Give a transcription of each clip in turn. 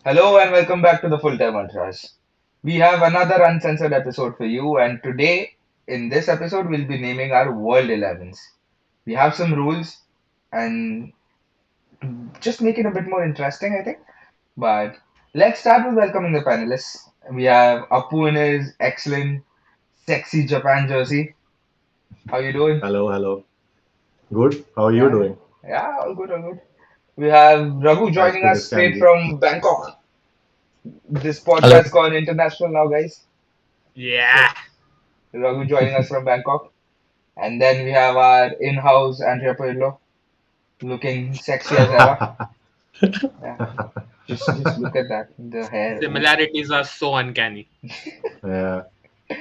Hello and welcome back to the Full Time Ultras. We have another uncensored episode for you, and today, in this episode, we'll be naming our World 11s. We have some rules and just make it a bit more interesting, I think. But let's start with welcoming the panelists. We have Apu in his excellent, sexy Japan jersey. How you doing? Hello, hello. Good. How are you Yeah, doing? yeah, all good, all good. We have Raghu As joining good us as can straight be. from Bangkok. This Hello. podcast gone international now, guys. Yeah. So Raghu joining us from Bangkok. And then we have our in-house Andrea Pirlo looking sexy as ever. Yeah, just look at that. The hair. Oof. Similarities are so uncanny. Yeah.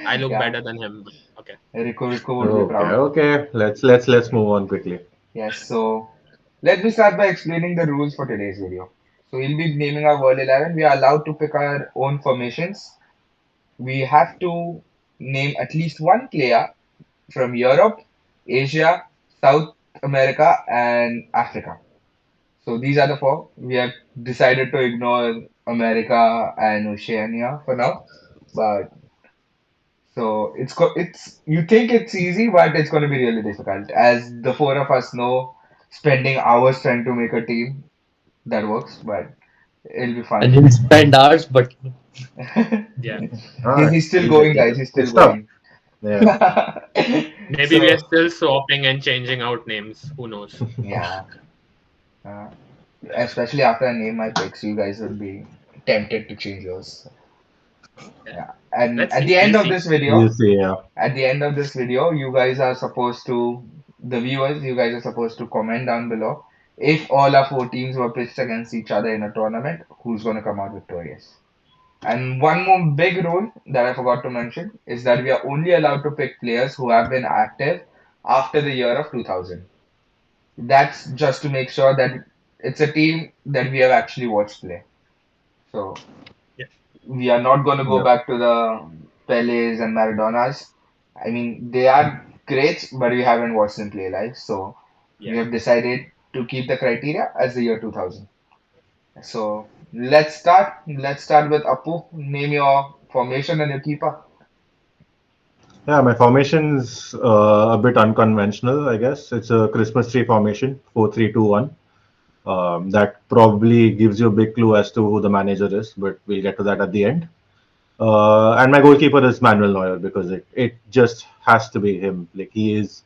I look Yeah, better than him, but okay. Rico would be Okay, proud. okay. Let's move on quickly. Yes, so let me start by explaining the rules for today's video. So we'll be naming our World 11. We are allowed to pick our own formations. We have to name at least one player from Europe, Asia, South America, and Africa. So these are the four. We have decided to ignore America and Oceania for now. But so it's you think it's easy, but it's going to be really difficult. As the four of us know, spending hours trying to make a team that works, but it'll be I fun. didn't spend hours, but yeah. Alright. He's still We'll going, get there. guys. He's still It's tough. going. Yeah. Maybe we are So still swapping and changing out names. Who knows? yeah, uh, especially after I name my picks, you guys will be tempted to change yours. Yeah. Yeah, and Let's at see. the We'll end of see. this We'll video, see, yeah. at the end of this video, you guys are supposed to, the viewers, you guys are supposed to comment down below if all our four teams were pitched against each other in a tournament, who's going to come out victorious. And one more big rule that I forgot to mention is that we are only allowed to pick players who have been active after the year of 2000. That's just to make sure that it's a team that we have actually watched play. So Yeah. we are not going to go Yeah. back to the Pelés and Maradonas. I mean, they are great, but we haven't watched them play live. So we Yeah. have decided to keep the criteria as the year 2000. So let's start. Let's start with Apu. Name your formation and your keeper. Yeah, my formation's a bit unconventional, I guess. It's a Christmas tree formation, 4-3-2-1. That probably gives you a big clue as to who the manager is, but we'll get to that at the end. And my goalkeeper is Manuel Neuer because it just has to be him. Like he is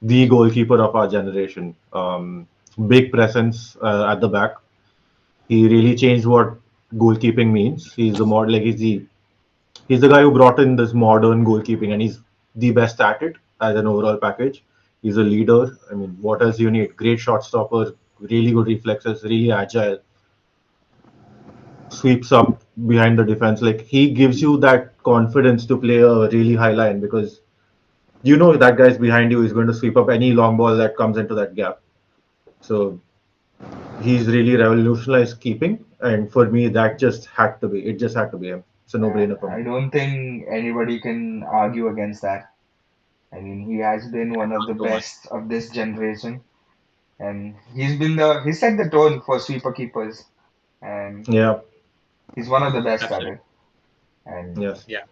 the goalkeeper of our generation. Big presence at the back. He really changed what goalkeeping means. He's the mod like he's the guy who brought in this modern goalkeeping, and he's the best at it as an overall package. He's a leader. I mean, what else you need? Great shot stopper, really good reflexes, really agile, sweeps up behind the defense. Like he gives you that confidence to play a really high line because you know that guy's behind you is going to sweep up any long ball that comes into that gap. So he's really revolutionized keeping, and for me, that just had to be. It just had to be him. It's a no-brainer for I me. don't think anybody can argue against that. I mean, he has been one of the So much. best of this generation, and he set the tone for sweeper keepers, and Yeah. he's one of the best at Absolutely. it. And Yes. Yeah.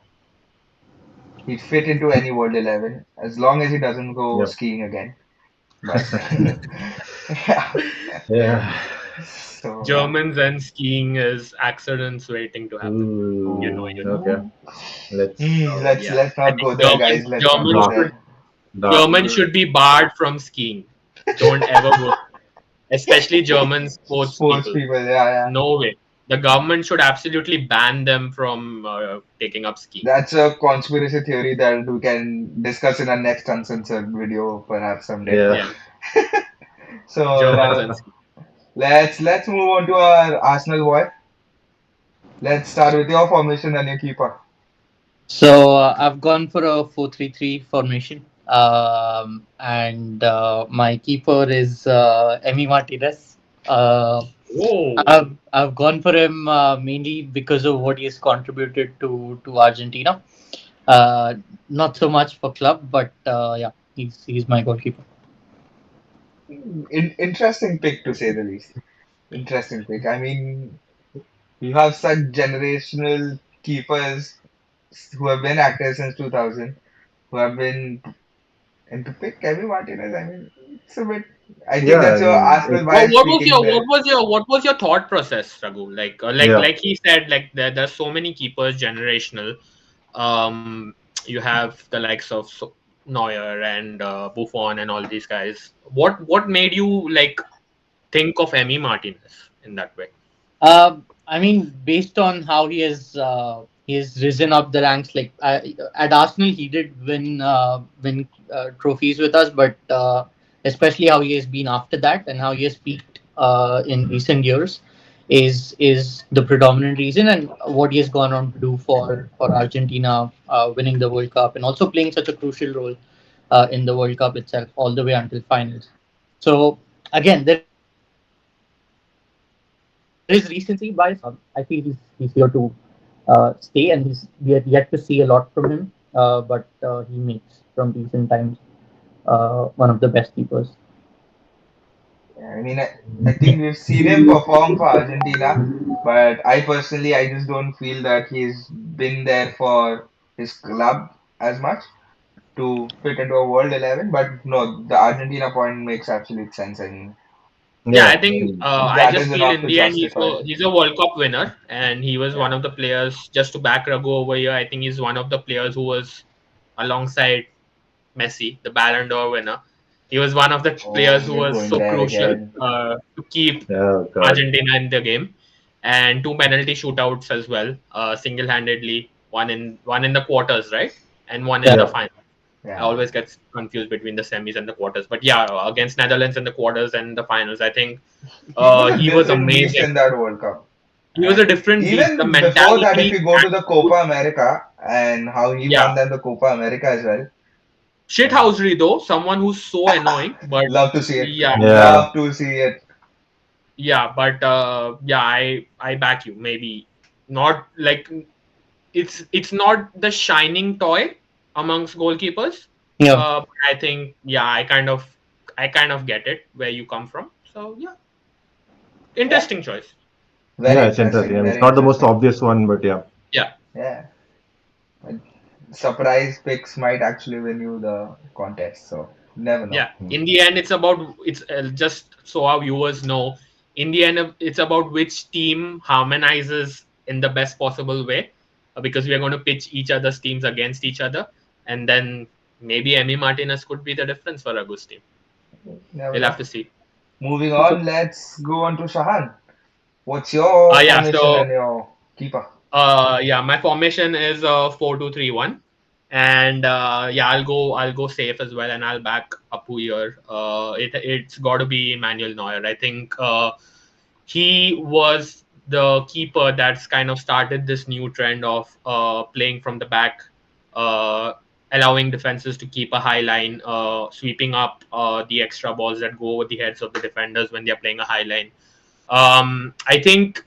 he'd fit into any World 11 as long as he doesn't go Yep. skiing again. But yeah, Yeah. so yeah. Germans and skiing is accidents waiting to happen. You know, Ooh. you know. Okay. Ooh. Let's Let's Yeah. let's I not think go there, guys. Let's not go Germans dark. should there. Dark. Germans should be barred from skiing. Don't ever go, especially German sports Sports people. people, yeah, yeah. No way. The government should absolutely ban them from taking up skiing. That's a conspiracy theory that we can discuss in our next uncensored video, perhaps someday. Yeah. Yeah, So Germans and skiing. let's move on to our Arsenal boy. Let's start with your formation and your keeper. I've gone for a 4-3-3 formation. And my keeper is Emi Martinez. Uh, Whoa. I've gone for him mainly because of what he has contributed to Argentina. Uh, Not so much for club, but yeah, he's my goalkeeper. Interesting pick to say the least. Interesting pick. I mean, You have such generational keepers who have been active since 2000, who have been, and to pick Kevin Martinez, I mean, it's a bit. I think Yeah, that's I your mean, Arsenal bias speaking there. what was your thought process, Raghu? yeah, like he said, like there's so many keepers generational. Um, you have the likes of Neuer and Buffon and all these guys. What made you like think of Emi Martinez in that way? I mean, based on how he has risen up the ranks. Like at Arsenal, he did win trophies with us, but especially how he has been after that and how he has peaked in recent years is the predominant reason, and what he has gone on to do for Argentina, winning the World Cup and also playing such a crucial role in the World Cup itself, all the way until finals. So again, there is recency bias. I feel he's here to stay, and we are yet to see a lot from him. But he makes from recent times one of the best keepers. Yeah, I mean, I think we've seen him perform for Argentina, but I personally, I just don't feel that he's been there for his club as much to fit into a World 11. But no, the Argentina point makes absolute sense. I mean, Yeah, yeah. I think I that just is feel enough in to the end justify. he's a World Cup winner, and he was one Yeah. of the players. Just to back Raghu over here, I think he's one of the players who was alongside Messi, the Ballon d'Or winner. He was one of the Oh, players who we're was going so there crucial again. to keep Yeah, God. Argentina in the game, and two penalty shootouts as well, single-handedly. One in the quarters, right, and one in Yeah. the Yeah, final. I Yeah. always get confused between the semis and the quarters, but yeah, against Netherlands in the quarters and the finals, I think He was a he was different beast amazing. in that World Cup. He was a And different beast. The even before that, if mentality you go to the and Copa America and how he yeah, won them the Copa America as well, uh, shithousery though. Someone who's so annoying, but love to see it. yeah, yeah, Love to see it. yeah, but yeah, I back you. Maybe not like it's not the shining toy amongst goalkeepers. Yeah. But I think yeah, I kind of get it where you come from. So yeah, Yeah, interesting choice. very yeah. It's interesting. interesting. I mean, it's Very not the most interesting. obvious one, but yeah, Yeah. Yeah, and surprise picks might actually win you the contest. So never Yeah, know. in the end, it's just so our viewers know. In the end, it's about which team harmonizes in the best possible way, because we are going to pitch each other's teams against each other, and then maybe Emi Martinez could be the difference for Agu's team. Never We'll have know. to see. Moving on, let's go on to Shahan. What's your Yeah. formation So and your keeper? yeah, my formation is 4-2-3-1, and yeah, I'll go safe as well, and I'll back Apu here. It's got to be Manuel Neuer. I think he was the keeper that's kind of started this new trend of playing from the back, uh, allowing defenses to keep a high line, sweeping up the extra balls that go over the heads of the defenders when they're playing a high line. I think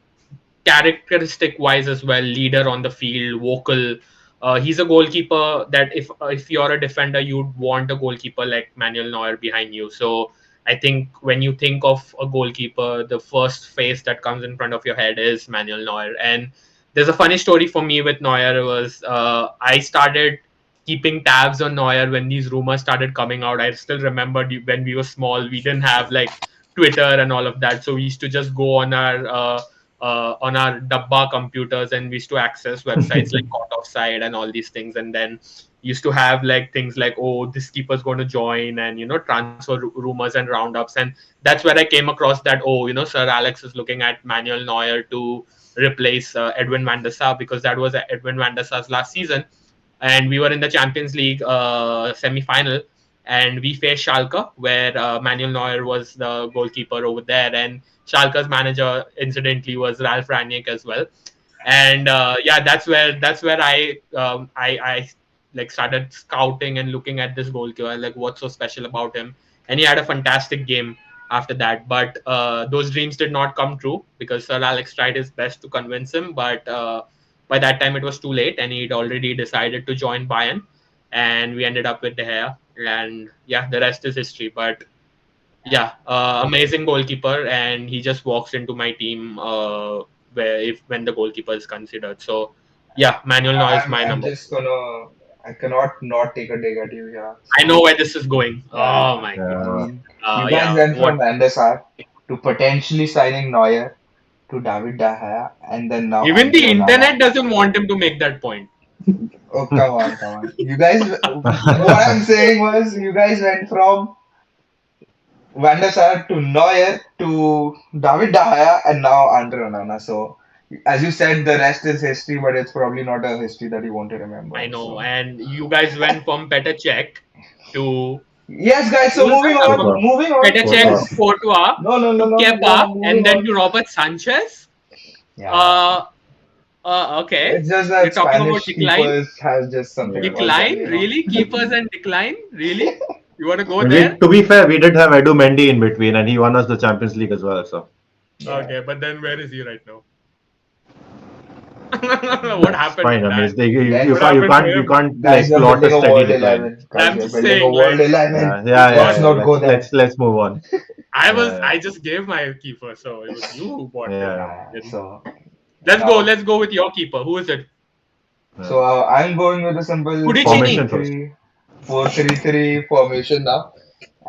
characteristic wise as well, leader on the field, vocal. He's a goalkeeper that if you're a defender, you'd want a goalkeeper like Manuel Neuer behind you. So I think when you think of a goalkeeper, the first face that comes in front of your head is Manuel Neuer. And there's a funny story for me with Neuer was I started keeping tabs on Neuer when these rumors started coming out. I still remember when we were small, we didn't have like Twitter and all of that, so we used to just go on our dabba computers, and we used to access websites like Caught Offside and all these things, and then used to have like things like, oh, this keeper's going to join, and transfer rumors and roundups. And that's where I came across that, oh, Sir Alex is looking at Manuel Neuer to replace Edwin van der Sar, because that was Edwin van der Sar's last season, and we were in the Champions League semi-final, and we faced Schalke, where Manuel Neuer was the goalkeeper over there, and Schalke's manager, incidentally, was Ralf Rangnick as well. And yeah, that's where I like started scouting and looking at this goalkeeper, like what's so special about him. And he had a fantastic game after that, but those dreams did not come true because Sir Alex tried his best to convince him, but by that time it was too late, and he'd already decided to join Bayern, and we ended up with De Gea, and yeah, the rest is history. But yeah, amazing goalkeeper, and he just walks into my team. where if when the goalkeeper is considered. So yeah, Manuel Neuer is my I'm number. just gonna. I cannot not take a dig at you here. I know So where this is going. Oh yeah, my I god. Yeah. mean, you guys Yeah. went What? from Van der Sar to potentially signing Neuer to David De Gea, and then now Even the Andre Onana. internet doesn't want him to make that point. Oh, come on, come on. You guys, what I'm saying was, you guys went from Van der Sar to Neuer to David De Gea and now Andre Onana. So, as you said, the rest is history, but it's probably not a history that you want to remember. I know. So, And you guys went from Petr Cech to yes, guys. who So was moving that? on, Courtois. moving on. Petr Cech to Courtois. Yes. Courtois No, no, no, to no, no, Kepa no. and Moving then to on. Robert Sanchez. Yeah. Uh, okay. It's just You're that talking about Spanish decline. keepers has just something Yeah. about them, Decline? you know. Really? Keepers and decline? Really? You want to go And there? to be fair, we did have Edu Mendy in between, and he won us the Champions League as well. So Yeah. Okay, but then where is he right now? What that's happened fine. to I mean, that? it's, you What Then, can't, you happened to can't, you him? can't guys, like we're plot a building a steady world decline. 11. Guys, I'm we're just building a saying, world like, 11. Yeah, yeah, Let's yeah, yeah. not go there. Let's move on. Yeah, yeah, I just gave my keeper, so it was you who bought him yeah, Yeah. in. So now, Let's go with your keeper. Who is it? yeah. so I'm going with a simple four Kudicini. three Formation first. three, 4-3-3 formation now.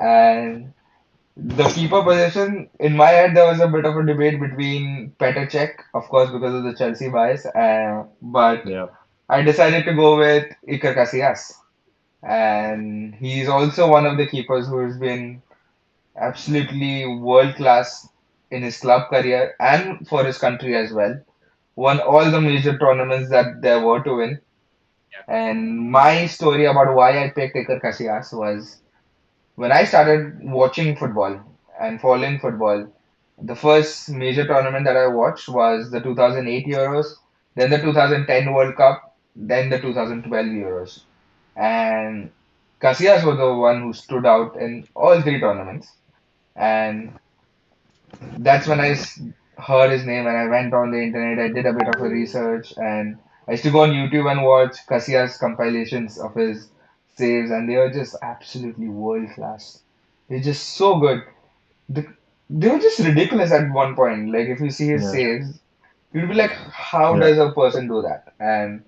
And the keeper position, in my head, there was a bit of a debate between Petr Cech, of course, because of the Chelsea bias, but Yeah, I decided to go with Iker Casillas. And he's also one of the keepers who has been absolutely world class in his club career and for his country as well. Won all the major tournaments that there were to win. And my story about why I picked Iker Casillas was when I started watching football and following football, the first major tournament that I watched was the 2008 Euros, then the 2010 World Cup, then the 2012 Euros. And Casillas was the one who stood out in all three tournaments. And that's when heard his name and I went on the internet. I did a bit of a research and I used to go on YouTube and watch Casillas compilations of his saves, and they were just absolutely world class. They're just so good. The, they were just ridiculous at one point. Like if you see his yeah, saves, you'd be like, how yeah, does a person do that? And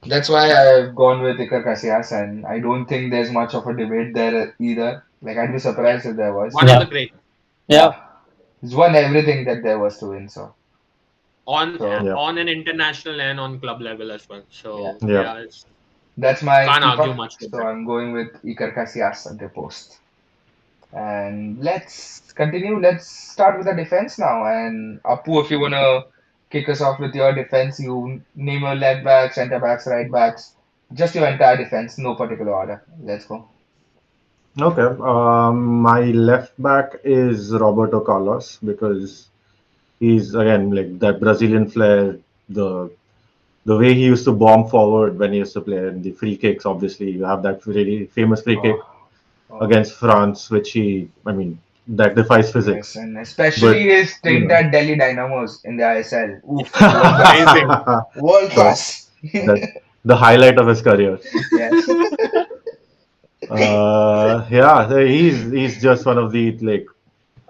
that's why I've gone with Iker Casillas, and I don't think there's much of a debate there either. Like I'd be Yeah, surprised if there was. one of the Yeah. great Yeah. Yeah, he's won everything that there was to win. So yeah, on an international and on club level as well. yeah, So yeah. yeah, that's my can't argue keeper. much with So that. I'm going with Iker Casillas at the post. And let's continue. Let's start with the defense now. And Apu, if you wanna kick us off with your defense, you name your left backs, centre backs, right backs, just your entire defense, no particular order. Let's go. Okay. My left back is Roberto Carlos because he's again like that Brazilian flair. The the way he used to bomb forward when he used to play and the free kicks. Obviously, you have that really famous free kick Oh, oh, against France, which he, I mean, that defies yes, physics. and especially But his you stint know, at Delhi Dynamos in the ISL. Oof, world class, Amazing. world the class. the highlight of his career. Yes. Yeah, so he's just one of the like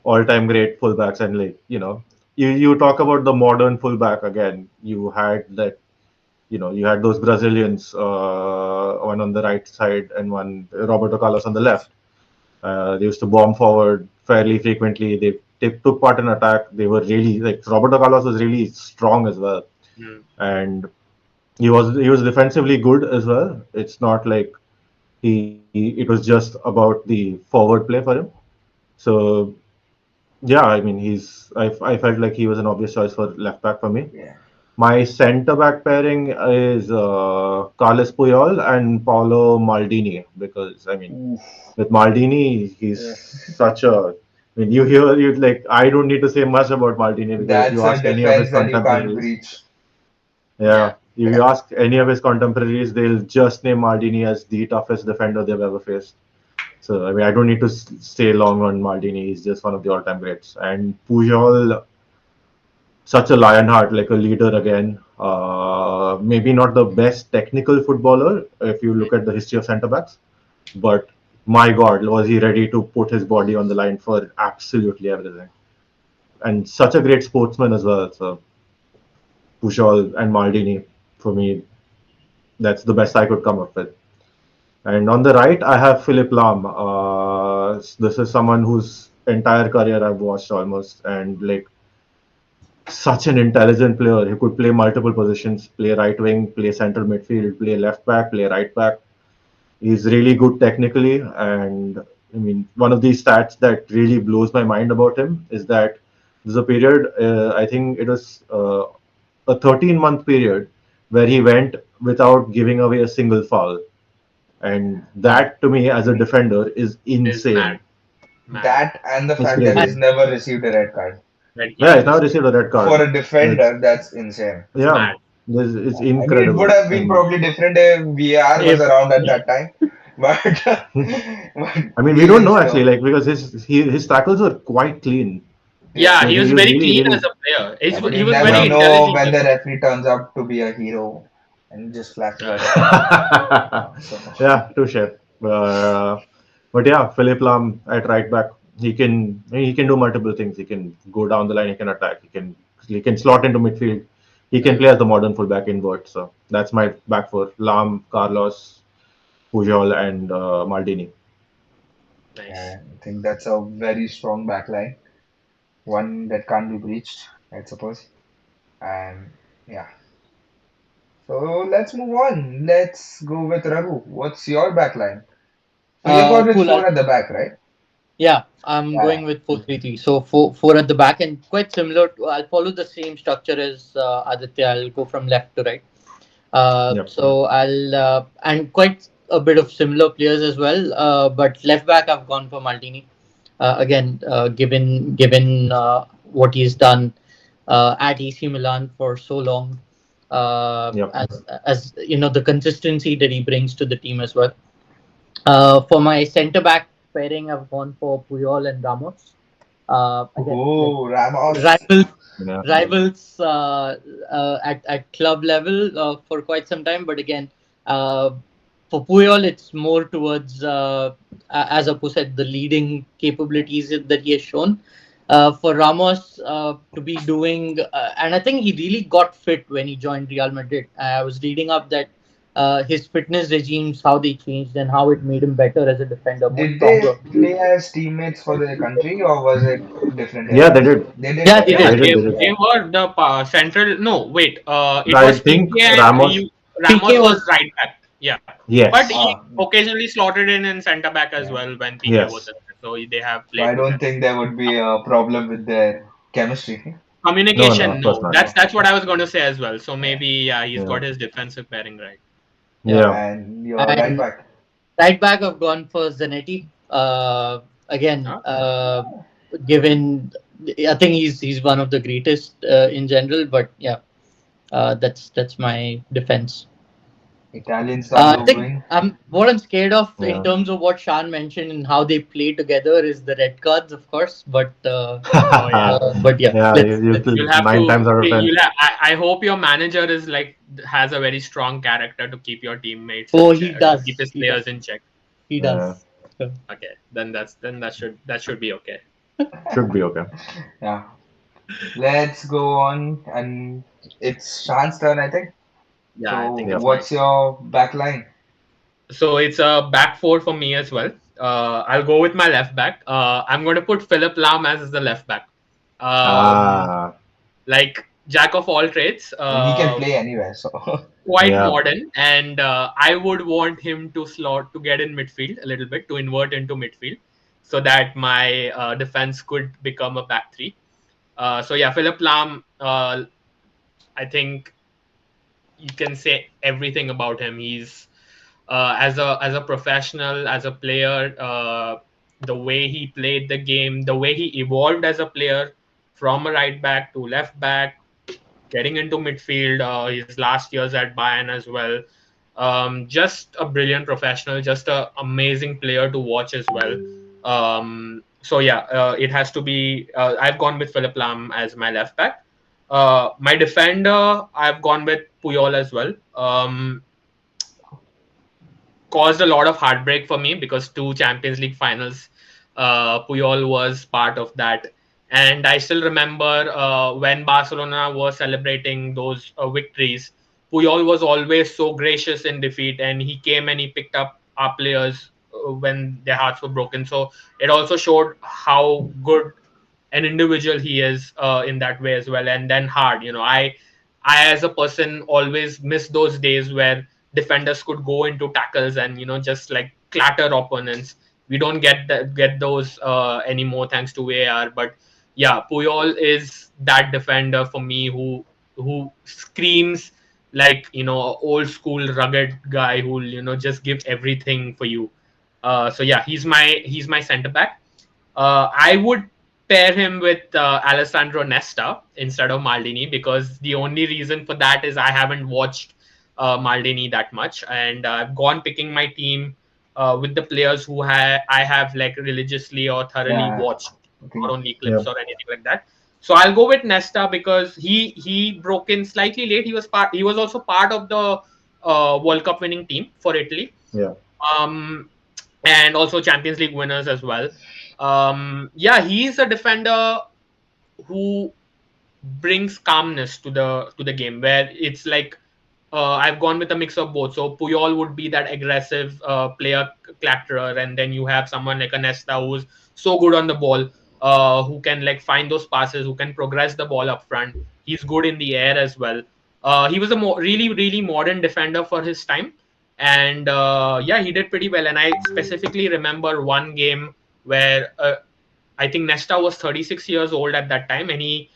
all-time great fullbacks, and like you talk about the modern fullback again. You had that you had those Brazilians, one on the right side and one Roberto Carlos on the left. They used to bomb forward fairly frequently. They took part in attack. They were really like Roberto Carlos was really strong as well, Mm. and he was defensively good as well. It's not like it was just about the forward play for him. So yeah, I mean I felt like he was an obvious choice for left back for me. Yeah. My centre back pairing is Carles Puyol and Paolo Maldini because I mean Oof. with Maldini he's Yeah. such a I mean you like I don't need to say much about Maldini because if That's you a ask any of his defense that you can't contemporaries, breach. yeah, if you ask any of his contemporaries, they'll just name Maldini as the toughest defender they've ever faced. So I mean, I don't need to stay long on Maldini. He's just one of the all-time greats. And Pujol, such a lionheart, like a leader again. Maybe not the best technical footballer if you look at the history of centre backs, but my God, was he ready to put his body on the line for absolutely everything? And such a great sportsman as well. So Pujol and Maldini. For me, that's the best I could come up with. And on the right, I have Philip Lahm. This is someone whose entire career I've watched almost, and like such an intelligent player. He could play multiple positions: play right wing, play center midfield, play left back, play right back. He's really good technically, and I mean, one of these stats that really blows my mind about him is that there's a period. I think it was a 13-month period where he went without giving away a single foul, and that to me as a defender is Is mad, insane. mad. That and the It's fact that crazy. he's never received a red card. Right? Yeah, Yeah, he's now this received a red For card. a It's defender, that's insane. it's yeah, mad. it's I mean, it would incredible, have been and probably different if VR was If around at that time, but, but I mean we don't even know actually, so, like because his tackles are quite clean. Yeah, yeah. he Like was he was very really clean as really a player. Yeah, but He you was never very yeah. know intelligent when as the well. referee turns out to be a hero and just flashes a red. So, Yeah, touche. Uh, but yeah, Philip Lam at right back, he can do multiple things. He can go down the line, he can attack, he can slot into midfield, he can play as the modern fullback invert. So that's my back four: Lam, Carlos, Pujol, and Maldini. Nice. yeah, I think that's a very strong backline, one that can't be breached, I suppose. And yeah, so let's move on. Let's go with Raghu. What's your backline? So you've gone with cool. four at the back, right? Yeah, I'm Yeah. going with 4-3-3. So four at the back and quite similar. I'll follow the same structure as Aditya. I'll go from left to right. Yep. So I'll and quite a bit of similar players as well. But left back, I've gone for Maldini. Again, given what he's done at AC Milan for so long, Yep. as you know, the consistency that he brings to the team as well. For my centre back pairing, I've gone for Puyol and Ramos. Again, like Oh, Ramos. rivals, Yeah. rivals at club level for quite some time. But again, uh, for Puyol, it's more towards, as Apu said, the leading capabilities that he has shown. For Ramos to be doing, and I think he really got fit when he joined Real Madrid. I was reading up that his fitness regimes, how they changed, and how it made him better as a defender, more Did they stronger. play as teammates for their country or was it different Yeah, they eras? did. They did, Yeah, right? they Yeah, They did. did. they They did. they Yeah. were the central. No, wait. It I was think PK and Ramos. PK Ramos was was right back. Yeah, but Yes. he Ah, occasionally slotted in center back as yeah. well when PK Yes. wasn't there. So they have So I played don't together. think there would be a problem with their chemistry. No, no, Communication, of course no. not. That's No. what I was going to say as well. So Yeah. maybe yeah, he's Yeah. got his defensive pairing right. yeah. Yeah. And your right And back. right back, I've gone for Zanetti. Again, Huh? given I think he's one of the greatest in general. But yeah, that's my defense. Italian stars I think win. what I'm scared of in Yeah. terms of what Shan mentioned and how they play together is the red cards, of course. Oh yeah. But yeah, Yeah, let's you You'll have nine to. times out of ten. You'll have, I hope your manager is like has a very strong character to keep your teammates Oh, in he check, to keep does. his He does. players in check. He Yeah, does. Okay, then that should be okay. should be okay. Yeah. Let's go on. And it's Shan's turn, I think. Yeah, I So think Yeah. it's mine. what's your back line? So it's a back four for me as well. I'll go with my left back. I'm going to put Philip Lahm as the left back. Um, Ah, like jack of all trades. And he can play anywhere, so Quite yeah. modern, and I would want him to slot to get in midfield a little bit to invert into midfield, so that my defense could become a back three. So yeah, Philip Lahm. I think you can say everything about him. He's as a professional, as a player, the way he played the game, the way he evolved as a player from a right back to left back, getting into midfield. His last years at Bayern as well. Just a brilliant professional, just an amazing player to watch as well. So yeah, it has to be. I've gone with Philip Lam as my left back. My defender, I've gone with Puyol as well. Caused a lot of heartbreak for me because two Champions League finals, Puyol was part of that And I still remember when Barcelona were celebrating those victories, Puyol was always so gracious in defeat, and he came and he picked up our players when their hearts were broken. So it also showed how good an individual he is in that way as well. And then hard, I as a person always miss those days where defenders could go into tackles and just like clatter opponents. We don't get those anymore thanks to VAR. But yeah, Puyol is that defender for me who screams like old school rugged guy who'll just give everything for you. So yeah, he's my center back. I would pair him with Alessandro Nesta instead of Maldini, because the only reason for that is I haven't watched Maldini that much, and I've gone picking my team with the players who I have like religiously or thoroughly Yeah, watched, okay. not only Yeah. clips or anything like that. So I'll go with Nesta because he broke in slightly late. He was also part of the World Cup winning team for Italy. Yeah. Um, and also Champions League winners as well. Yeah, he's a defender who brings calmness to the game, where it's like I've gone with a mix of both. So Puyol would be that aggressive player clatterer, and then you have someone like a Nesta who's so good on the ball, who can like find those passes, who can progress the ball up front. He's good in the air as well. He was a really really modern defender for his time, and yeah, he did pretty well. And I specifically remember one game where I think Nesta was 36 years old at that time, and he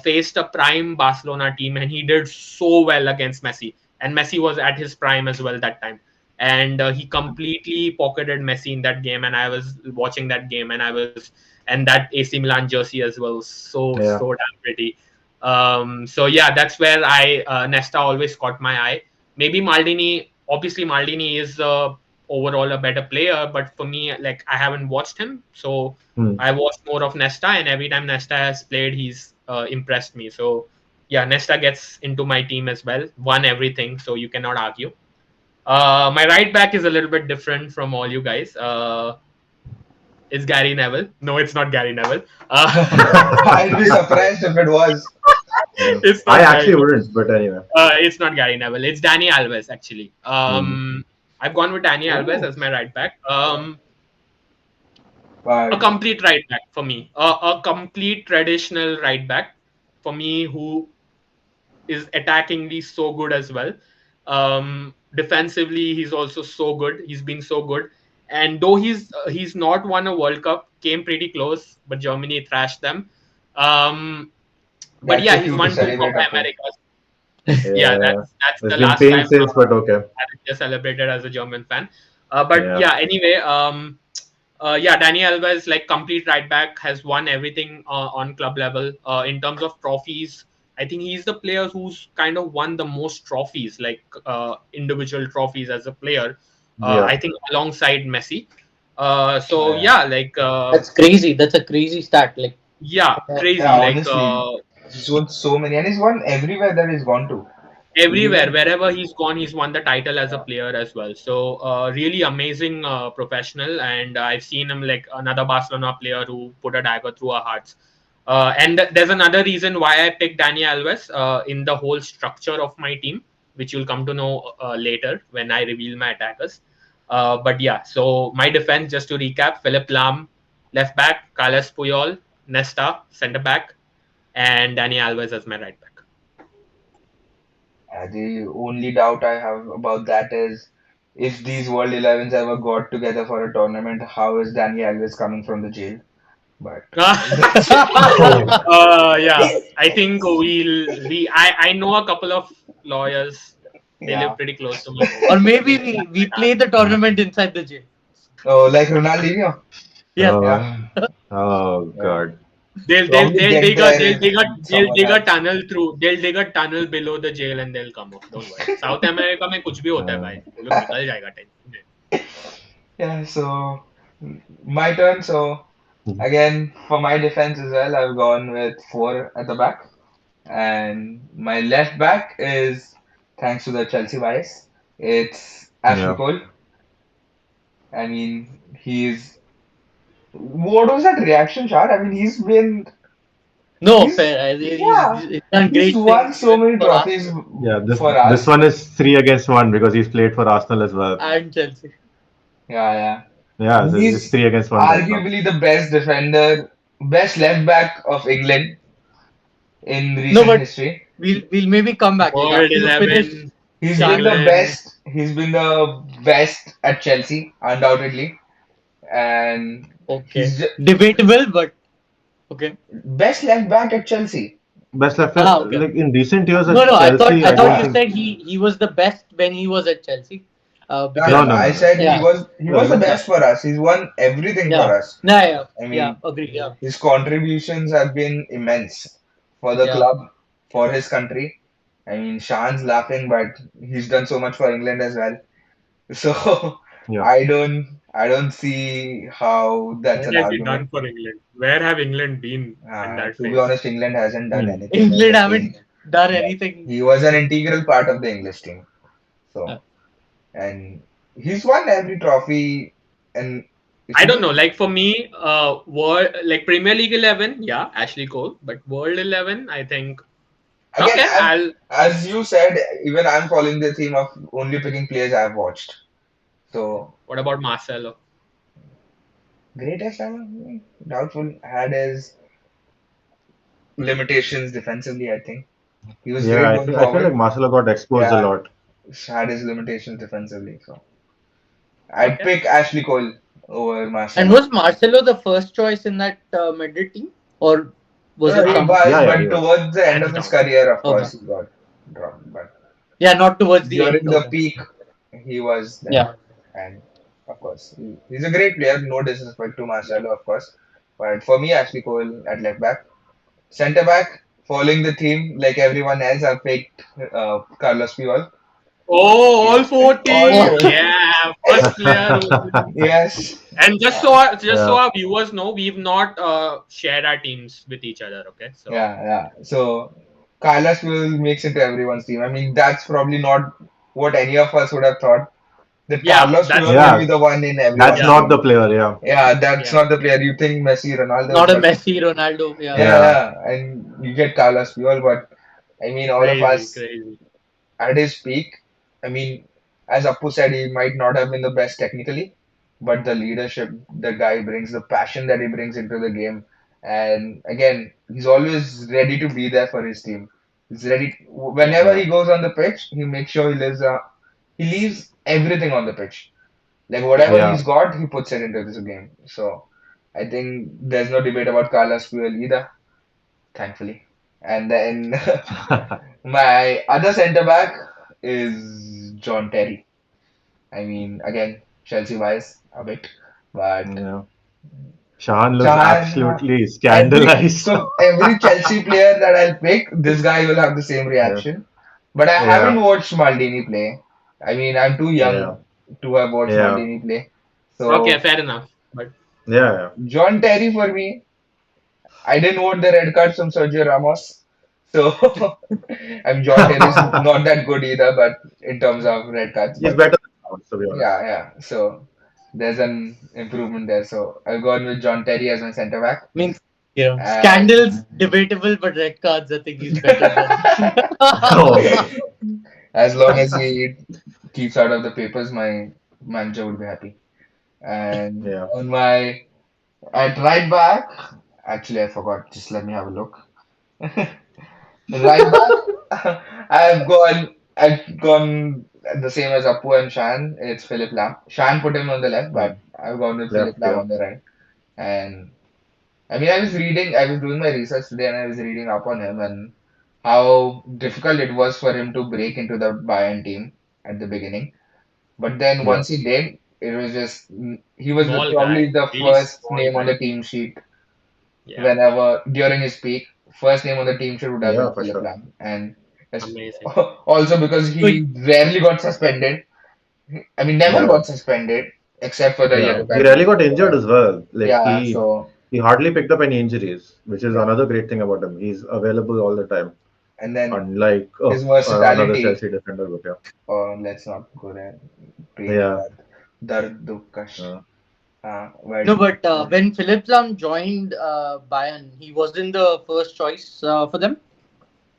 faced a prime Barcelona team, and he did so well against Messi. And Messi was at his prime as well that time, and he completely pocketed Messi in that game. And I was watching that game, and that AC Milan jersey as well, so Yeah. damn pretty. So yeah, that's where Nesta always caught my eye. Maybe Maldini. Obviously, Maldini is overall a better player, but for me, like I haven't watched him, so Hmm. I watched more of Nesta, and every time Nesta has played, he's impressed me. So yeah, Nesta gets into my team as well. Won everything, so you cannot argue. My right back is a little bit different from all you guys. It's Gary Neville. No, it's not Gary Neville. I'd be surprised if it was. Yeah. It's I not Gary actually Neville. wouldn't, but anyway. It's not Gary Neville. It's Danny Alves actually. Hmm. I've gone with Danny Alves Oh, as my right back. A but complete right back for me. A complete traditional right back for me who is attackingly so good as well. Defensively, he's also so good. He's been so good. And though he's not won a World Cup, came pretty close, but Germany thrashed them. Um, but that's a yeah, he's cue to won two celebrate, Copa Apu. Americas. Yeah, Yeah. that's It's the been last pain time since, but okay. Arteta celebrated as a German fan. But Yeah. yeah, anyway, yeah, Danny Alves, like complete right back, has won everything on club level. In terms of trophies, I think he's the player who's kind of won the most trophies, like individual trophies as a player. Yeah. I think alongside Messi. So Yeah, yeah, like That's crazy. That's a crazy stat. Like, yeah, yeah. crazy. Like Honestly, he's won so many, and he's won everywhere that he's gone to. everywhere, Even wherever he's gone, he's won the title as a yeah, player as well. So really amazing professional, and I've seen him like another Barcelona player who put a dagger through our hearts. And there's another reason why I picked Dani Alves in the whole structure of my team, which you'll come to know later when I reveal my attackers. But yeah, so my defense, just to recap: Philip Lahm, left back; Carles Puyol, Nesta, centre back; and Dani Alves as my right back. the only doubt I have about that is if these World 11s ever got together for a tournament, how is Danny Alves coming from the jail? But that's Oh. Yeah, I think I know a couple of lawyers. They live yeah. pretty close to my home, or so maybe maybe we that we might play the tournament inside the jail. Oh, like Ronaldinho. Yes. Yeah, Uh, oh yeah. God. Probably get there they'll someone dig a else. tunnel through. They'll dig a tunnel below the jail and they'll come off. Don't worry. South America में कुछ भी होता है Uh, भाई. वो लोग निकल जाएगा टेंशन नहीं. Yeah, so my turn. So again, for my defense as well, I've gone with four at the back. And my left back is, thanks to the Chelsea bias, it's Ashley yeah. Cole. I mean, he's. What was that reaction, Shah? I mean, he's been. No, He's fair. yeah, He's done he's great won things so many for trophies Arsenal Yeah, for this us. one is 3 against 1 because he's played for Arsenal as well. and Chelsea. Yeah, yeah. Yeah, And so it's he's 3 against 1 right now. arguably the best defender, best left back of England in No, recent but history. we'll maybe come back. Like World after you finish 11, He's been the Shan. England. best. He's been the best at Chelsea, undoubtedly, and Okay. he's just Debatable, but okay. best left back at Chelsea. Best left, Okay. like in recent years No, at no. Chelsea, I I thought don't you Yeah, think. said he was the best when he was at Chelsea. no, no, No, Because no. no, no, I no. said yeah, he was the Even yeah, best for us. He's won everything for yeah, us. yeah, yeah, I yeah. mean, Agree. Yeah, his contributions have been immense for the yeah. club, for his country. I mean, Shan's laughing, but he's done so much for England as well. So yeah. I don't see how that's What an has he argument. done for England? Where have England been in that To be phase? honest, England hasn't done Hmm. anything in England the team, haven't done but anything. he was an integral part of the English team. Uh, So, and he's won every trophy, and it's I a don't know. good. Like for me, world like Premier League 11, yeah, Ashley Cole. But World 11, I think Again, okay. I'll. as you said, even I'm following the theme of only picking players I've watched. So, What about Marcelo? greatest ever? Doubtful. Had his limitations defensively, I think. He was Yeah, great going I feel like forward. Marcelo got exposed a Yeah, lot. had his limitations defensively. So, I'd Okay. pick Ashley Cole over and Marcelo. was Marcelo the first choice in that Madrid team, or No, was no, it he some? was, Yeah, yeah, he but was. towards the end of Hands his down. career, of Okay. course, he got dropped. But Yeah, not towards the during end. the Okay. peak, he was there. Yeah. And of course, he's a great player. No disrespect to Marcelo, of course. But for me, Ashley Cole at left back. Centre back, following the theme like everyone else, I picked Carlos Puyol. Oh, all All 40. four. Yeah, first player. Yes. And Uh, just so Yeah, our viewers know, we've not shared our teams with each other. Okay, so yeah, yeah. So Carlos will makes into everyone's team. I mean, that's probably not what any of us would have thought. That yeah, Carlos that's Puyol will be yeah. the one in That's everyone's yeah, not the team. player. Yeah, Yeah, that's yeah, not the player. You think Messi, Ronaldo, Not a but Messi, Ronaldo. Yeah. yeah, yeah, yeah, and you get Carlos Puyol. But I mean, all of crazy, us crazy. at his peak. I mean, as Appu said, he might not have been the best technically, but the leadership the guy brings, the passion that he brings into the game, and again, he's always ready to be there for his team. He's ready Yeah, whenever yeah. he goes on the pitch. He makes sure he leaves everything on the pitch. Like yeah. whatever Yeah. he's got, he puts it into this game. So I think there's no debate about Carlos Puyol either, thankfully. And then my other centre back is John Terry. I mean, again, Chelsea wise a bit, but Yeah. Shahan looks Chahan, absolutely every scandalized. so every Chelsea player that I'll pick, this guy will have the same Yeah, reaction. But I haven't yeah, watched Maldini play. I mean, I'm too yeah, young to have watched yeah, Maldini play. Okay, So fair enough. But yeah, John Terry for me, I didn't want the red card from Sergio Ramos. So I'm John Terry's yeah. not that good either, but in terms of red cards, He's but better than Shahan, to be yeah, honest. yeah. So there's an improvement there. So I've gone with John Terry as my centre back. Means And scandals debatable, but red cards. I think he's better than. Oh, as long as he keeps out of the papers, my manager would be happy. And yeah, on my at right back, actually I forgot. Just let me have a look. Right back, I've gone the same as Appu and Shan. It's Philip Lam. Shan put him on the left, mm, but I've gone with Philip left, Lam yeah, on the right. And I mean, I was doing my research today and I was reading up on him and how difficult it was for him to break into the Bayern team at the beginning. But then yeah, once he did, it was just, he was small probably guy, the really first small name on guy. the team sheet Yeah, whenever, during his peak. First name on the team sheet would have yeah, been for Philip sure. Lam. And it's amazing. also because So, he rarely got suspended. I mean, never Yeah, got suspended except for the yeah. yellow He card rarely game. got injured as well. Like Yeah, so, he hardly picked up any injuries, which is yeah. another great thing about him. He's available all the time, And then unlike his another versatility. Chelsea defender. But Oh, let's not go there. Pain in yeah, the Dard Dukh Kasht. yeah. But No, but when Philip Lahm joined Bayern, he wasn't the first choice for them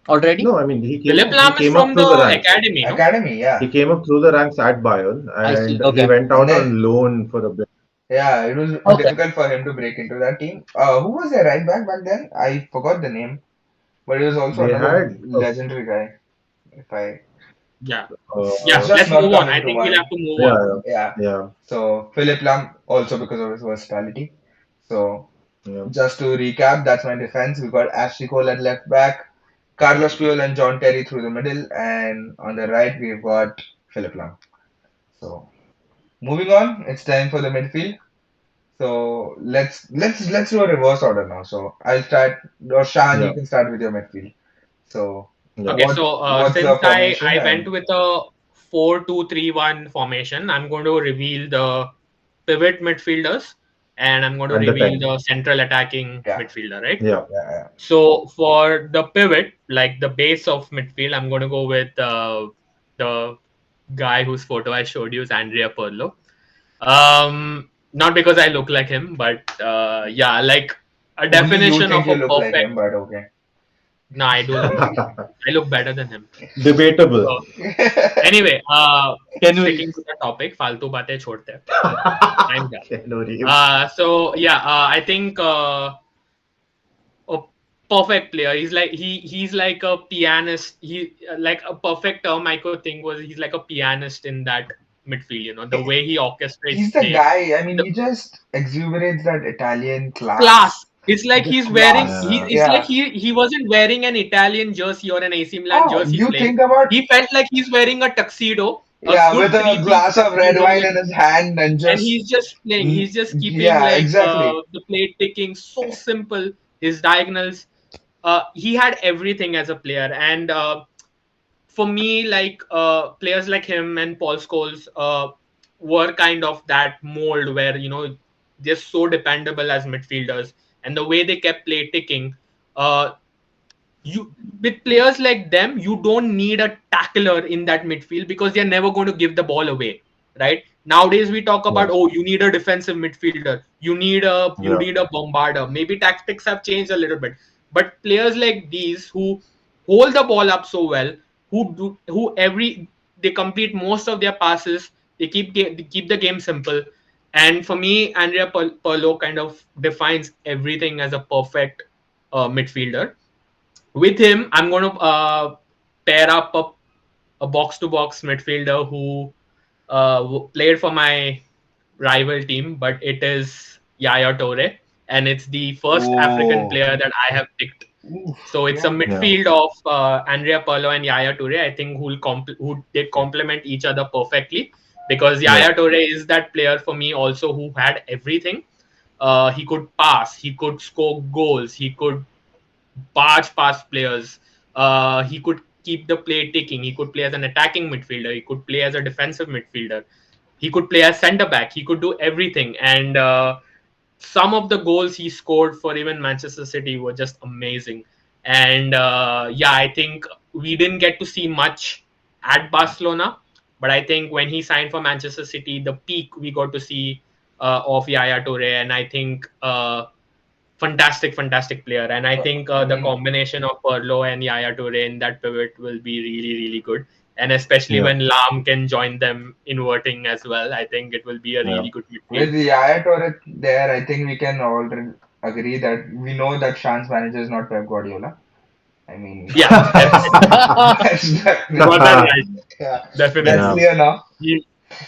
already. No, I mean Philip he Lahm is came up from through the the ranks. academy, no? academy, He yeah. came up through the ranks at Bayern, I see. and he Okay. went And out then on loan for a bit. yeah, it was Okay. difficult for him to break into that team. Who was their right back then? I forgot the name, but he was also They another had legendary guy. If I, Yeah. it's uh, just Let's not move on. coming I to think we'll mind. have to move yeah, on. Yeah. yeah, So Philip Lam also because of his versatility. So yeah, just to recap, that's my defense. We got Ashley Cole at left back, Carlos Puyol and John Terry through the middle, and on the right we've got Philip Lam. So moving on, it's time for the midfield. So let's do a reverse order now. So I'll start, or Shan, yeah, you can start with your midfield. So yeah, Okay, what so what's the since I formation I went and with a 4-2-3-1 formation, I'm going to reveal the pivot midfielders and I'm going to and the reveal 10. the central attacking yeah, midfielder, right? Yeah, yeah, So for the pivot, like the base of midfield, I'm going to go with the guy whose photo I showed you is Andrea Pirlo. Not because I look like him, but yeah, like a only you definition think of you a look like him, perfect. but okay. No, I do look like him. I look better than him. debatable. So anyway, Can we? sticking to the topic, फालतू बातें छोड़ते हैं. I'm done. Keanu Reeves. So yeah, I think a perfect player. He's like a pianist. He like a perfect term I could think was he's like a pianist in that midfield. You know the way he orchestrates He's the play, guy. I mean, the he just exuberates that Italian class. class. It's like The he's wearing. class. Yeah, It's like Yeah. he wasn't wearing an Italian jersey or an AC Milan Ah, jersey you playing. think about, He felt like he's wearing a tuxedo, a yeah, with good a three-piece glass of red tuxedo wine with in his hand and and just, he's just playing. He's just keeping yeah, like exactly. the plate ticking so simple. His diagonals. He had everything as a player, and for me, like players like him and Paul Scholes were kind of that mold where they're so dependable as midfielders, and the way they kept play ticking. Uh, you with players like them, you don't need a tackler in that midfield because they're never going to give the ball away, right? Nowadays we talk yeah, about, oh, you need a defensive midfielder, you yeah, need a bombarder. Maybe tactics have changed a little bit, but players like these who hold the ball up so well, who every they complete most of their passes, they keep the game simple. And for me, Andrea Pirlo kind of defines everything as a perfect midfielder. With him, I'm going to pair up a box to box midfielder who played for my rival team, but it is Yaya Toure, and it's the first African Oh, player that I have picked. oof, So it's a yeah. yeah, midfield of Andrea Pirlo and Yaya Toure. I think who they complement each other perfectly because yeah, Yaya Toure is that player for me also who had everything. He could pass, he could score goals, he could barge past players. He could keep the play ticking. He could play as an attacking midfielder. He could play as a defensive midfielder. He could play as centre back. He could do everything. And some of the goals he scored for even Manchester City were just amazing. And yeah, I think we didn't get to see much at Barcelona, but I think when he signed for Manchester City, the peak we got to see of Yaya Toure, and I think fantastic player. And I think I the mean, combination of Perlo and Yaya Toure in that pivot will be really good. And especially yeah, when Lam can join them inverting as well, I think it will be a yeah. really good midfield. with Yaya Toure there, I think we can all agree that we know that Shan's manager is not Pep Guardiola. I mean, Yeah, definitely. that's You got that right. yeah, that's Yeah, Definitely. clear now. You,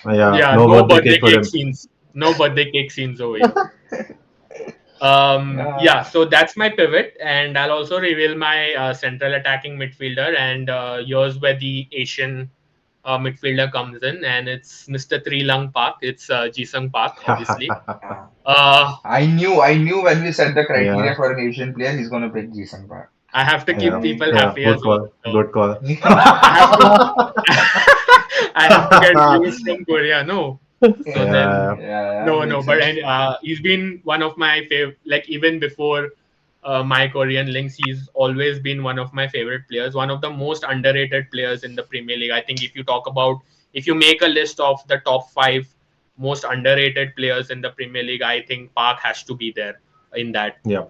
yeah. yeah, No no birthday birthday cake for cake him. scenes. No birthday cake scenes over here. Yeah. Yeah, so that's my pivot, and I'll also reveal my central attacking midfielder, and here's where the Asian midfielder comes in, and it's Mr. Trilang Park. It's Jisung Park, obviously. Yeah. Uh, I knew when we set the Yeah, criteria for an Asian player, he's gonna pick Jason Park. I have to I keep yeah, people mean, yeah. happy Good as well. call. So Good call. I have to, I have to get views from Korea. No, so Yeah, then yeah, no, makes no. But sense. he's been one of my favorite. Like even before my Korean links, he's always been one of my favorite players. One of the most underrated players in the Premier League. I think if you talk about if you make a list of the top five most underrated players in the Premier League. I think Park has to be there in that. Yeah.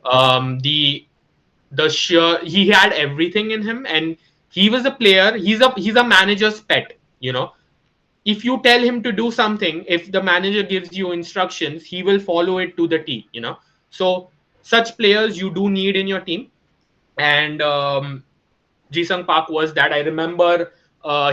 The sheer he had everything in him, and he was a player. He's a manager's pet. If you tell him to do something, if the manager gives you instructions, he will follow it to the T. So such players you do need in your team, and Jisung Park was that. I remember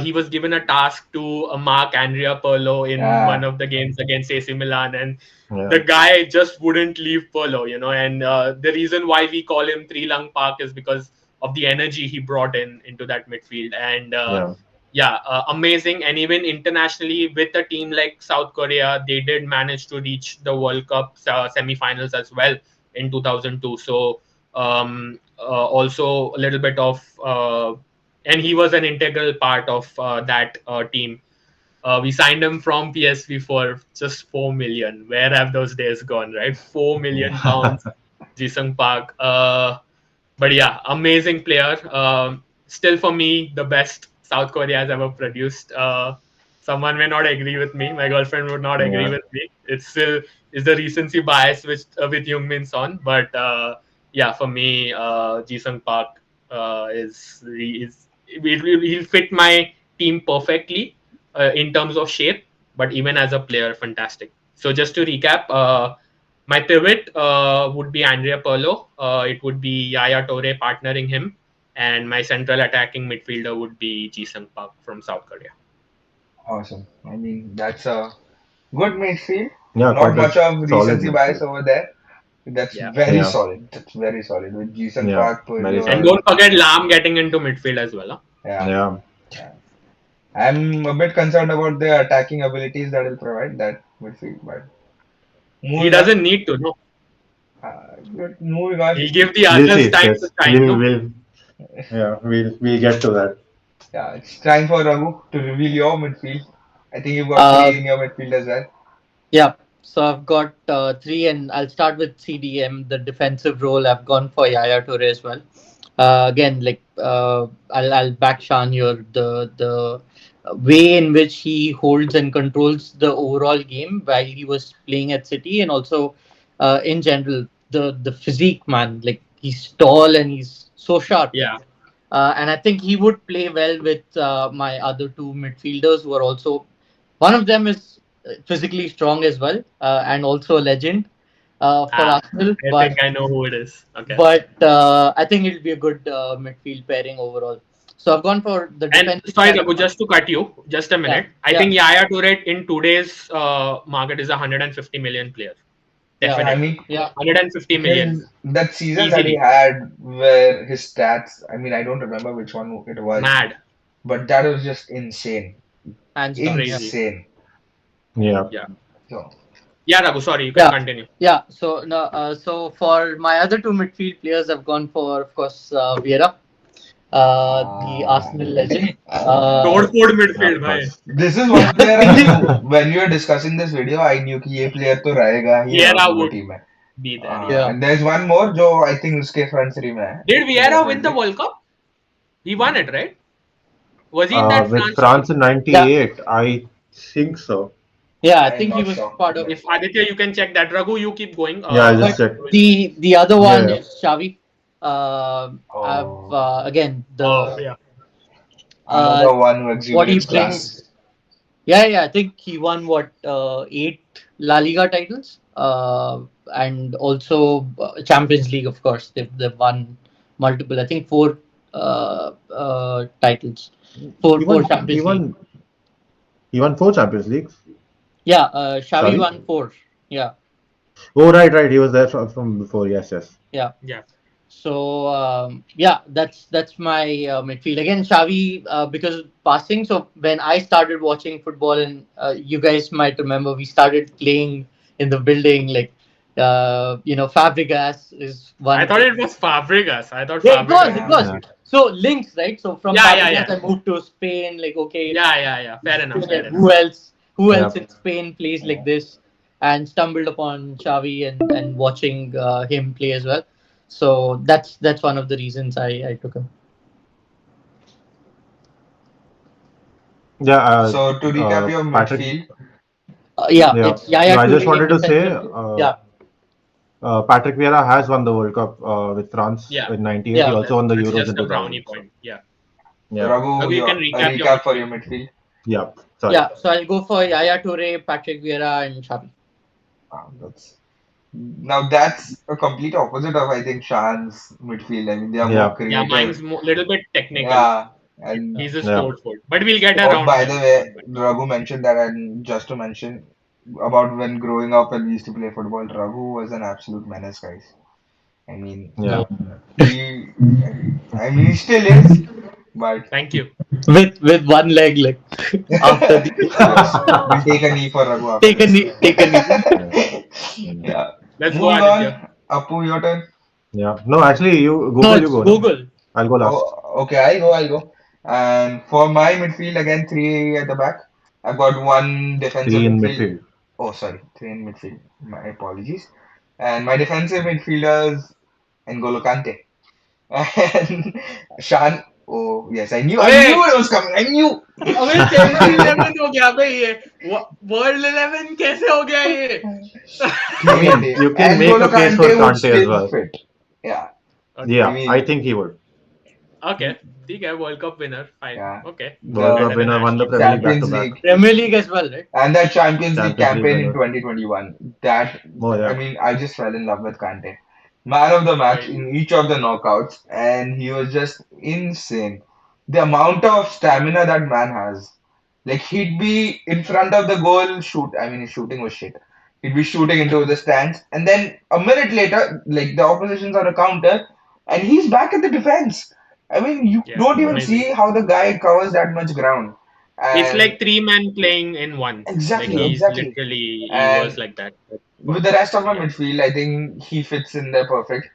he was given a task to mark Andrea Pirlo in one Yeah, of the games against AC Milan, and Yeah. the guy just wouldn't leave Pirlo. And the reason why we call him Three Lung Park is because of the energy he brought into that midfield. And Yeah. yeah, amazing. And even internationally, with a team like South Korea, they did manage to reach the World Cup semi-finals as well in 2002. So also a little bit of and he was an integral part of that team. We signed him from PSV for just 4 million. Where have those days gone, right? 4 million pounds, Jisung Park. But yeah, amazing player. Still for me, the best South Korea has ever produced. Someone may not agree with me. My girlfriend would not agree Yeah. with me. It's still is the recency bias with Min Son, but yeah, for me, Jisung Park is he'll fit my team perfectly in terms of shape, but even as a player, fantastic. So just to recap, my pivot would be Andrea Pirlo. It would be Yaya Toure partnering him, and my central attacking midfielder would be Jisung Park from South Korea. awesome. I mean, that's a good midfield. Yeah. Not Quite a much of solid recency bias midfield. over there. That's Yeah, very Yeah. solid. That's very solid with Jason Yeah. Park, Very and Puyol. solid. don't forget Lam getting into midfield as well. Huh? Yeah, Yeah. yeah. I'm a bit concerned about the attacking abilities that will provide that midfield. But He moving on, doesn't need to. No, moving on. he'll give the We'll others see. time to Yes. shine. No, Yeah. We'll get to that. Yeah, it's time for Raghu to reveal your midfield. I think you've got Uh, three in your midfield as well. yeah. So I've got three, and I'll start with CDM, the defensive role. I've gone for Yaya Toure as well. Again, like I'll back Shan here. The way in which he holds and controls the overall game while he was playing at City, and also in general, the physique, man. Like he's tall and he's so sharp. Like, yeah, and I think he would play well with my other two midfielders who are also. One of them is physically strong as well, and also a legend for ah, Arsenal, I think I know who it is. Okay. but I think it'll be a good midfield pairing overall. So I've gone for the And defensive sorry, side. Raghu, just to cut you, just a Yeah, minute. I yeah, think Yaya Toure in today's market is a 150 million player. yeah, Yeah, I Definitely. mean, 150 million. his that season that he Easily. had where his stats, I mean, I don't remember which one it was, Mad. but that was just insane. hands down. Yeah, Crazy. Insane. Yeah. Yeah. So, Yeah, Raghu, sorry, you can yeah, continue. yeah. So no, so for my other two midfield players, I've gone for, of course, Vieira, the uh, Arsenal legend. Uh, Torford Yeah. midfield, Of bhai. course. this is one the player I thing is, knew when we were discussing this video. I knew कि ये player तो रहेगा ही Vieira Liverpool would team में. be there, yeah. yeah, And there's one more जो I think उसके front three में है, Did Vieira win the definitely. World Cup? He won it, right? Was he in that With France team? France in yeah, '98, I think so. yeah. I I'm think he not was sure, part of. but If Aditya, you can check that. Raghu, you keep going. Yeah, I just But checked. the other Yeah. one Yeah. is Xavi. I've oh, again oh, the yeah. uh another one who what he exudates class. brings. Yeah, yeah. I think he won what eight La Liga titles, and also Champions League. Of course, they've won multiple. I think four titles, He four won. He Champions League. won. He won four Champions Leagues. Yeah, Xavi Xavi. won four. Yeah, Oh, right, right. He was there from before. Yes, yes. yeah. Yeah. So yeah, that's my midfield again. Xavi, because passing. So when I started watching football, and you guys might remember, we started playing in the building. Like Fabregas is one I of thought the. it was Fabregas. I thought Yeah, it was, it Fabregas was was. Yeah. Yeah. it. So links, right? So from Yeah, yeah, Fabregas, yeah. I moved to Spain. Like, okay, Yeah, yeah, yeah. Fair enough. Fair enough. who else? Who Yeah. else in Spain plays like Yeah. this? And stumbled upon Xavi and watching him play as well. So that's one of the reasons I took him. Yeah. So to recap your Patrick. midfield, Yeah, Yeah. it's No, Yaya I just Toure wanted to say, defensively. Yeah, Patrick Vieira has won the World Cup with France Yeah, in '98. He yeah, also won the that's Euros just in a brownie 2000. So point. Yeah. yeah, Raghu, You can your a recap your recap for your midfield. midfield. yeah. Sorry. yeah. So I'll go for Yaya Toure, Patrick Vieira, and Xavi. That's now that's a complete opposite of I think Shan's midfield. I mean, they are more Yeah, Yeah, creative. mine's little bit technical. Yeah, and He's a yeah. sport foot, but we'll get oh, around by the him. way, Don't worry. Raghu mentioned that, and just to mention about when growing up and we used to play football, Raghu was an absolute menace, guys. I mean, Yeah. he, I mean, he still is, but Thank you. With one leg, like after the yes, we'll take a knee for Raghu after take a this. knee, take a knee. Yeah. Mm. Yeah. Let's go, Moving Aditya. on, Apu, your turn. Yeah. No, actually, No, you it's go, no? Google. I'll go last. Okay, I'll go. And for my midfield, again, three at the back. I've got one defensive Three in midfield. midfield. Oh, sorry, three in midfield. My apologies. And my defensive midfielders, N'Golo Kante. And Shan. Oh, yes, I अबे knew it was coming. I knew. अबे Chelsea 11 हो गया बे ये world 11 कैसे हो गया ये I ठीक है, mean, ठीक you है. can make N'Golo a case Kante for would Kante as still well. fit. Yeah, okay I Yeah, I mean, think he would. okay ठीक है world cup winner fine yeah. okay World The Cup better than winner, won the Ashley Premier Cole. League back to Champions back. League. Premier League as well, right? And that Champions League Champions League campaign in winner. 2021, that Oh I yeah. mean, I just fell in love with Kante. Man of the match Right. in each of the knockouts, and he was just insane. The amount of stamina that man has. Like he'd be in front of the goal, shoot. I mean, his shooting was shit. He'd be shooting into the stands, and then a minute later, like the opposition's on a counter, and he's back at the defense. I mean, you Yeah, don't even Yeah. amazing. see how the guy covers that much ground. It's And like three men playing in one. Like exactly, Yeah. he's exactly. literally he was And like that. That's with the perfect. rest of my Yeah. midfield, I think he fits in there perfect.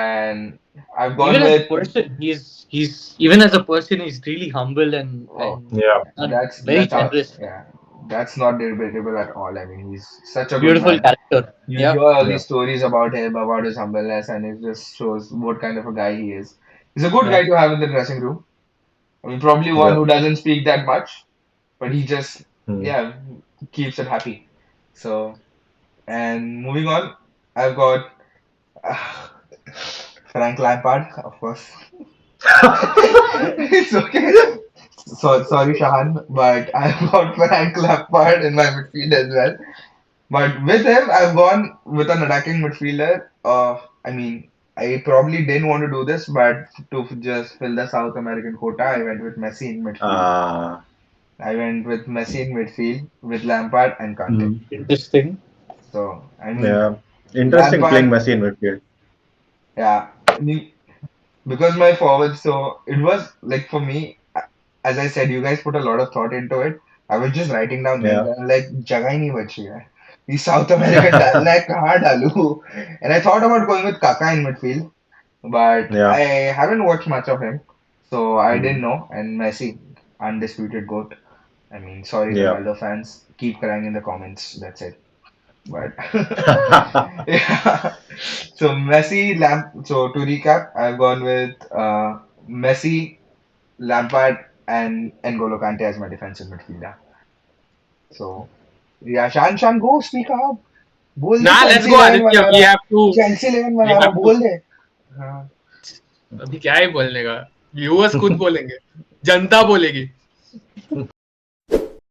And I've gone Even as a with person, he's even as a person, he's really humble oh, Yeah. and very that's how generous. yeah, that's not debatable at all. I mean, he's such a good Beautiful man. character. You Yeah, hear all Yeah. these stories about him, about his humbleness, and it just shows what kind of a guy he is. He's a good yeah, guy to have in the dressing room. I mean, probably one Yeah. who doesn't speak that much, but he just Hmm. yeah keeps it happy. So and moving on, I've got uh, Frank Lampard, of course. It's okay. So sorry, Shahan, but I've got Frank Lampard in my midfield as well. But with him, I've gone with an attacking midfielder. I mean, I probably didn't want to do this, but to just fill the South American quota, I went with Messi in midfield. Uh, I went with Messi in midfield with Lampard and Kante. hmm. interesting. So I mean, Yeah. Interesting playing Lampard, Messi in midfield. yeah. I mean, because my forward, so it was like for me, as I said, you guys put a lot of thought into it. I was just writing down names Yeah. and I'm like, जगह ही नहीं बची है. These South American डालना है कहाँ डालूं? And I thought about going with Kaka in midfield, but I Yeah. haven't watched much of him, so I Hmm. didn't know. And Messi, undisputed GOAT. I mean, sorry, Yeah. Ronaldo fans, keep crying in the comments. That's it. But yeah. So Messi, So to recap, I've gone with Messi, Lampard, and N'Golo Kante as my defensive midfielder. So yeah, Shan go speak up. बोल दे Nah, let's Chelsea go, 11 Aditya. बना We रहा have to. Chelsea 11 We बना रहा have to. बोल दे हाँ अभी क्या ही बोलने का व्यूअर्स खुद बोलेंगे जनता बोलेगी